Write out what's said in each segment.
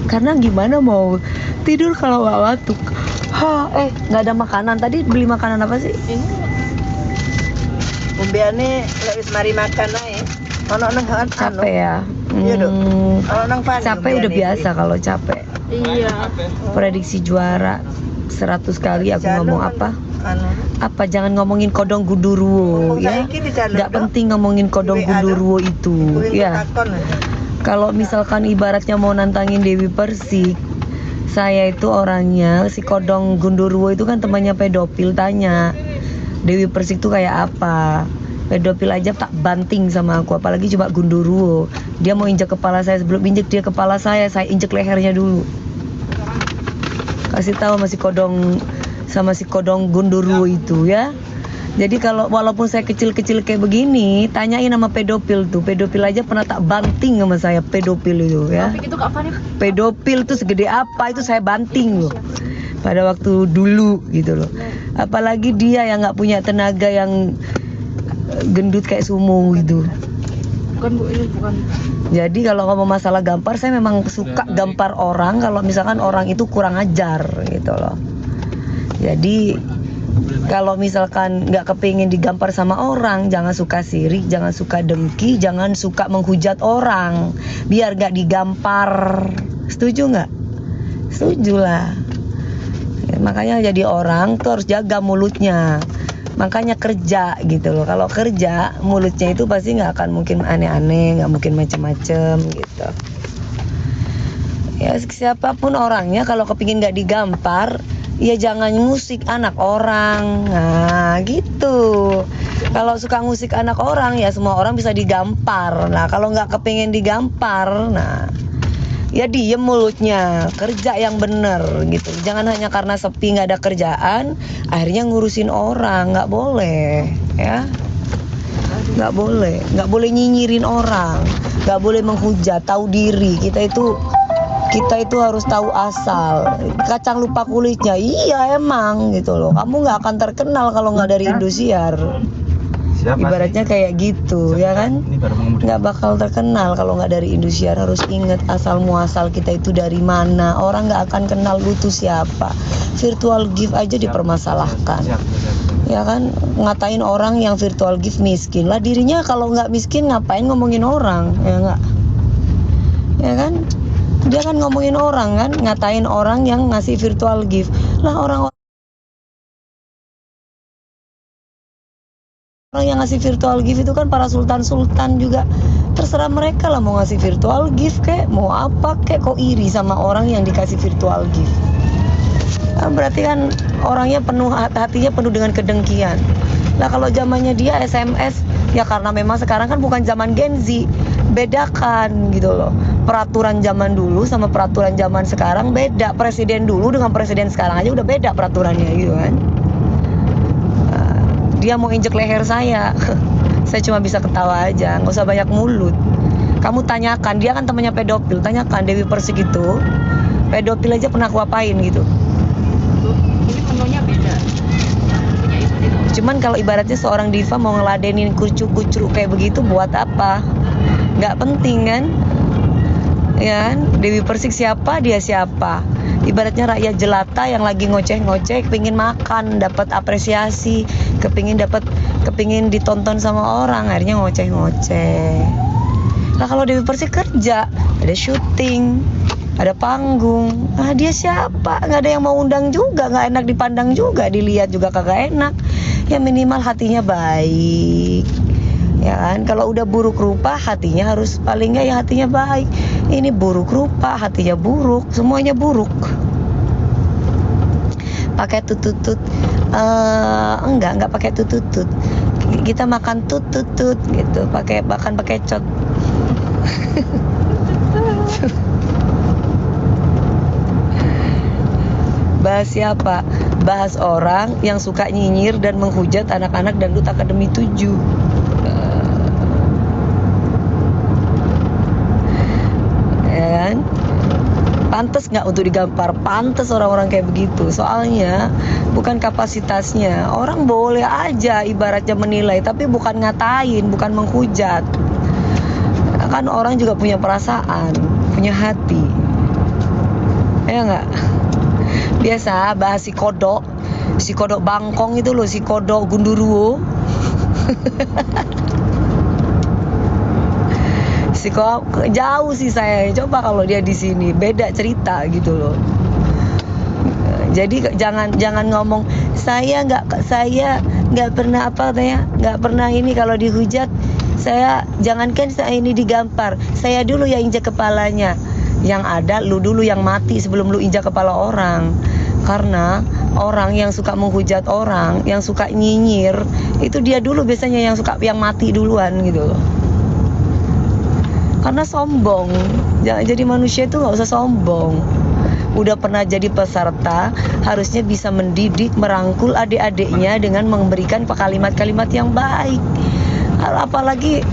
Karena gimana mau tidur kalau nggak batuk. Nggak ada makanan. Tadi beli makanan apa sih? Ini umbiane lek wis mari makan ae. Ono nang Capek ya. Iya dong. Ono nang pani. Capek udah biasa kalau capek. Iya. Prediksi juara 100 kali aku ngomong apa? Anu. Apa jangan ngomongin kodong gundurwo ya? Nggak penting ngomongin kodong gundurwo itu ya. Kalau misalkan ibaratnya mau nantangin Dewi Persik, saya itu orangnya si kodong gundurwo itu kan temannya pedofil, tanya Dewi Persik tuh kayak apa. Pedofil aja tak banting sama aku, apalagi coba gundurwo. Dia mau injek kepala saya, sebelum injek dia kepala saya injek lehernya dulu. Kasih tahu sama si kodong gundurwo itu ya. Jadi kalau walaupun saya kecil-kecil kayak begini, tanyain sama pedofil tuh. Pedofil aja pernah tak banting sama saya, pedofil itu ya. Pedofil tuh segede apa itu saya banting loh. Pada waktu dulu gitu loh. Apalagi dia yang nggak punya tenaga, yang gendut kayak sumo gitu. Bukan Bu, ini bukan. Jadi kalau ngomong masalah gampar, saya memang suka gampar orang kalau misalkan orang itu kurang ajar gitu loh. Jadi kalau misalkan nggak kepingin digampar sama orang, jangan suka sirik, jangan suka dengki, jangan suka menghujat orang, biar nggak digampar. Setuju nggak? Setuju lah. Ya, makanya jadi orang tuh harus jaga mulutnya. Makanya kerja gitu loh. Kalau kerja mulutnya itu pasti nggak akan mungkin aneh-aneh, nggak mungkin macem-macem gitu. Ya siapapun orangnya, kalau kepingin nggak digampar, ya jangan ngusik anak orang. Nah gitu. Kalau suka ngusik anak orang, ya semua orang bisa digampar. Nah kalau nggak kepingin digampar, nah ya diem mulutnya, kerja yang bener gitu. Jangan hanya karena sepi nggak ada kerjaan, akhirnya ngurusin orang. Nggak boleh ya. Nggak boleh nyinyirin orang, nggak boleh menghujat. Tahu diri, kita itu harus tahu asal. Kacang lupa kulitnya, iya emang gitu loh. Kamu nggak akan terkenal kalau nggak dari Indosiar. Ibaratnya kayak gitu ya kan, nggak bakal terkenal kalau nggak dari Indosiar. Harus ingat asal muasal kita itu dari mana. Orang nggak akan kenal lu tuh siapa. Virtual gift aja dipermasalahkan ya kan, ngatain orang yang virtual gift miskin lah. Dirinya kalau nggak miskin ngapain ngomongin orang, ya nggak, ya kan. Dia kan ngomongin orang kan, ngatain orang yang ngasih virtual gift lah. Orang yang ngasih virtual gift itu kan para sultan-sultan juga. Terserah mereka lah mau ngasih virtual gift kek, mau apa kek. Kok iri sama orang yang dikasih virtual gift? Nah, berarti kan orangnya hatinya penuh dengan kedengkian. Lah kalau zamannya dia SMS, ya karena memang sekarang kan bukan zaman Gen Z. Bedakan gitu loh. Peraturan zaman dulu sama peraturan zaman sekarang beda. Presiden dulu dengan presiden sekarang aja udah beda peraturannya gitu kan. Dia mau injek leher saya cuma bisa ketawa aja, nggak usah banyak mulut. Kamu tanyakan, dia kan temannya pedofil, tanyakan Dewi Persik itu pedofil aja pernah aku apain gitu. Ini menunya beda. Punya istri. Cuman kalau ibaratnya seorang diva mau ngeladenin kucuk-kucuk kayak begitu buat apa? Nggak penting kan? Ya kan? Dewi Persik siapa, dia siapa. Ibaratnya rakyat jelata yang lagi ngoceh-ngoceh, kepingin makan, dapat apresiasi, kepingin ditonton sama orang, akhirnya ngoceh-ngoceh. Nah kalau Dewi Persik kerja, ada syuting, ada panggung, dia siapa? Nggak ada yang mau undang juga, nggak enak dipandang juga, dilihat juga kagak enak. Ya minimal hatinya baik. Ya kan, kalau udah buruk rupa hatinya harus paling nggak ya hatinya baik. Ini buruk rupa, hatinya buruk, semuanya buruk. Pakai tutut, enggak pakai tutut. Kita makan tutut gitu, bahkan pakai cot. Bahas siapa? Bahas orang yang suka nyinyir dan menghujat anak-anak dangdut Akademi 7. Ya kan? Pantes nggak untuk digampar? Pantes orang-orang kayak begitu. Soalnya bukan kapasitasnya. Orang boleh aja ibaratnya menilai, tapi bukan ngatain, bukan menghujat. Kan orang juga punya perasaan, punya hati. Ya nggak? Biasa bahas si kodok bangkong itu loh, si kodok gundurwo. Jauh sih saya. Coba kalau dia di sini beda cerita gitu loh. Jadi jangan ngomong saya nggak pernah nggak pernah ini kalau dihujat. Saya jangankan saya ini digampar, saya dulu yang injak kepalanya. Yang ada lu dulu yang mati sebelum lu injak kepala orang. Karena orang yang suka menghujat orang, yang suka nyinyir, itu dia dulu biasanya yang mati duluan gitu loh. Karena sombong. Jadi manusia itu nggak usah sombong. Udah pernah jadi peserta, harusnya bisa mendidik, merangkul adik-adiknya dengan memberikan kalimat-kalimat yang baik. Apalagi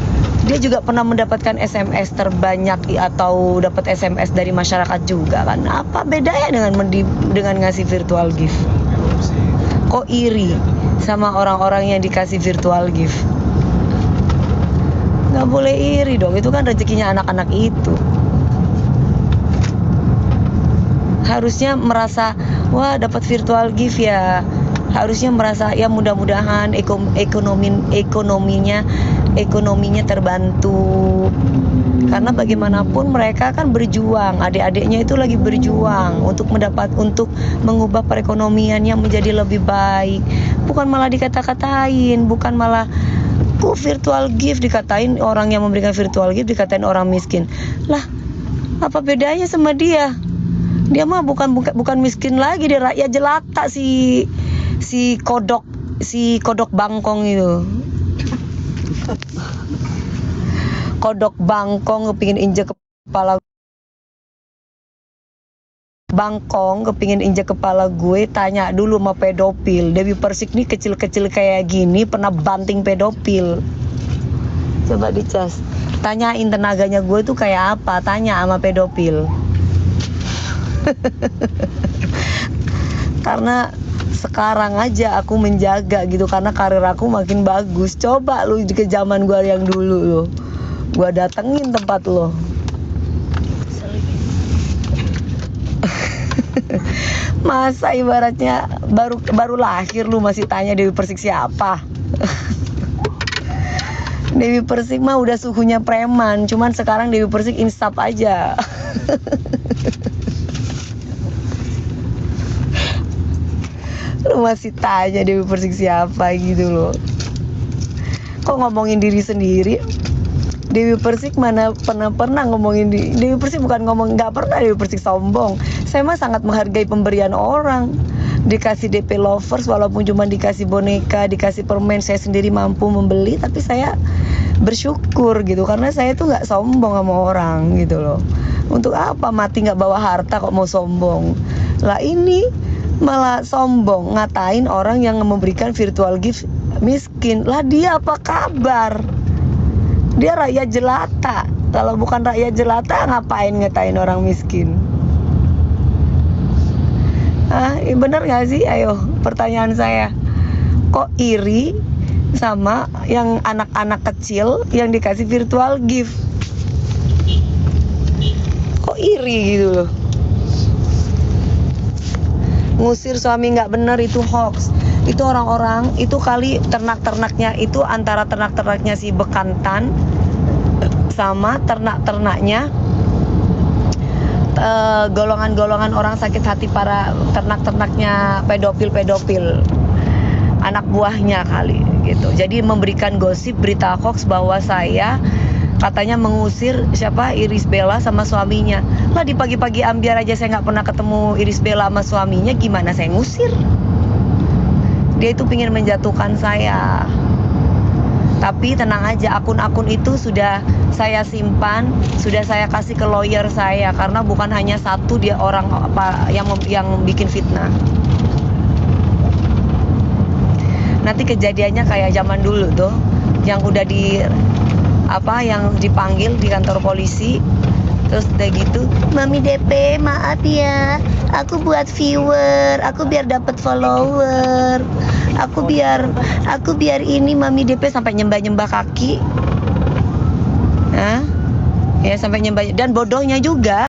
dia juga pernah mendapatkan SMS terbanyak atau dapat SMS dari masyarakat juga kan. Apa bedanya dengan ngasih virtual gift? Kok iri sama orang-orang yang dikasih virtual gift? Nggak boleh iri dong, itu kan rezekinya anak-anak itu. Harusnya merasa, wah dapat virtual gift ya. Harusnya merasa ya mudah-mudahan ekonominya terbantu. Karena bagaimanapun mereka kan berjuang, adik-adiknya itu lagi berjuang untuk mengubah perekonomiannya menjadi lebih baik. Bukan malah dikata-katain, bukan malah kok virtual gift dikatain, orang yang memberikan virtual gift dikatain orang miskin. Lah, apa bedanya sama dia? Dia mah bukan miskin lagi, dia rakyat jelata si kodok bangkong itu. Kodok bangkong kepingin injek kepala gue, tanya dulu sama pedofil. Dewi Persik nih kecil-kecil kayak gini pernah banting pedofil. Coba dicas, tanyain tenaganya gue tuh kayak apa, tanya sama pedofil. Karena sekarang aja aku menjaga gitu, karena karir aku makin bagus. Coba lu ke zaman gue yang dulu lo, gue datengin tempat lo. Masa ibaratnya baru lahir lu masih tanya Dewi Persik siapa? Dewi Persik mah udah suhunya preman, cuman sekarang Dewi Persik instap aja. Lu masih tanya Dewi Persik siapa gitu loh. Kok ngomongin diri sendiri? Dewi Persik mana pernah ngomongin Dewi Persik nggak pernah Dewi Persik sombong. Saya mah sangat menghargai pemberian orang. Dikasih DP lovers walaupun cuma dikasih boneka, dikasih permen, saya sendiri mampu membeli, tapi saya bersyukur gitu karena saya tuh nggak sombong sama orang gitu loh. Untuk apa mati nggak bawa harta kok mau sombong? Lah ini malah sombong ngatain orang yang memberikan virtual gift miskin. Lah dia apa kabar? Dia rakyat jelata. Kalau bukan rakyat jelata ngapain ngatain orang miskin? Bener gak sih? Ayo, pertanyaan saya. Kok iri sama yang anak-anak kecil yang dikasih virtual gift? Kok iri gitu loh? Ngusir suami nggak bener itu hoax. Itu orang-orang, itu kali ternak-ternaknya itu antara ternak-ternaknya si bekantan sama ternak-ternaknya golongan-golongan orang sakit hati, para ternak-ternaknya pedofil anak buahnya kali gitu. Jadi memberikan gosip, berita hoax bahwa saya katanya mengusir Iris Bella sama suaminya. Lah di pagi-pagi ambiar aja saya nggak pernah ketemu Iris Bella sama suaminya, gimana saya ngusir? Dia itu pingin menjatuhkan saya. Tapi tenang aja, akun-akun itu sudah saya simpan, sudah saya kasih ke lawyer saya, karena bukan hanya satu dia orang apa yang bikin fitnah. Nanti kejadiannya kayak zaman dulu tuh, yang udah yang dipanggil di kantor polisi. Terus udah gitu, Mami DP maaf ya, aku buat viewer, aku biar dapat follower, aku biar ini Mami DP sampai nyembah kaki, ya sampai nyembah, dan bodohnya juga